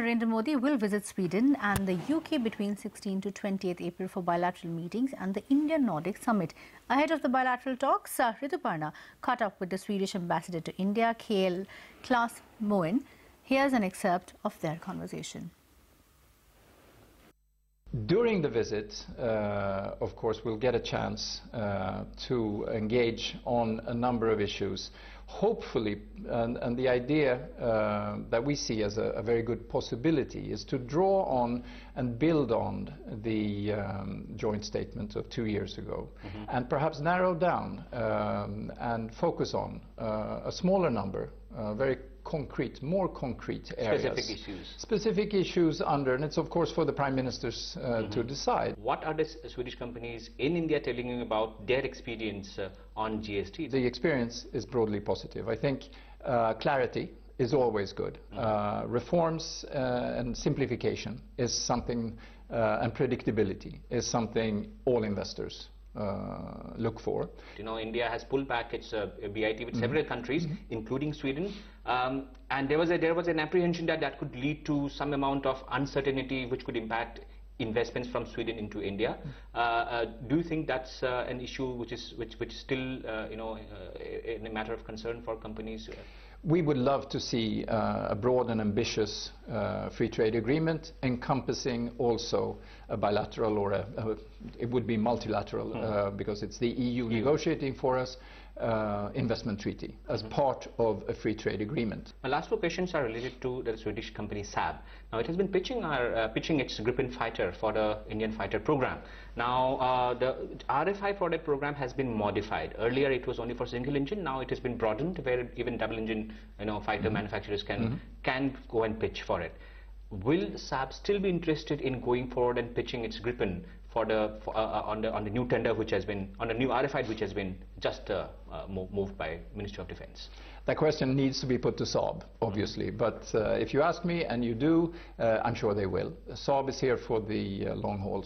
Narendra Modi will visit Sweden and the UK between 16 to 28th April for bilateral meetings and the India-Nordic summit. Ahead of the bilateral talks, Rituparna caught up with the Swedish ambassador to India, Klas Molin. Here's an excerpt of their conversation. During the visit, of course, we'll get a chance to engage on a number of issues. Hopefully, and the idea that we see as a very good possibility is to draw on and build on the joint statement of 2 years ago, and perhaps narrow down and focus on a smaller number, very concrete, more concrete areas. Specific issues under, and it's of course for the Prime Ministers to decide. What are the Swedish companies in India telling you about their experience on GST? The experience is broadly positive. I think clarity is always good. Reforms and simplification is something, and predictability is something all investors look for. You know, India has pulled back its BIT with several countries, including Sweden, and there was an apprehension that that could lead to some amount of uncertainty which could impact investments from Sweden into India. Do you think that's an issue which is still a matter of concern for companies? We would love to see a broad and ambitious free trade agreement encompassing also a bilateral or it would be multilateral because it's the EU negotiating for us investment treaty as part of a free trade agreement. My last two questions are related to the Swedish company Saab. Now it has been pitching its Gripen fighter for the Indian fighter program. Now the RFI for that program has been modified. Earlier it was only for single engine. Now it has been broadened where even double engine fighter manufacturers can go and pitch for it. Will Saab still be interested in going forward and pitching its Gripen for on the new tender which has been on the new RFI which has been just moved by Ministry of Defence? That question needs to be put to Saab, obviously, but if you ask me, and you do, I'm sure they will. Saab is here for the long haul.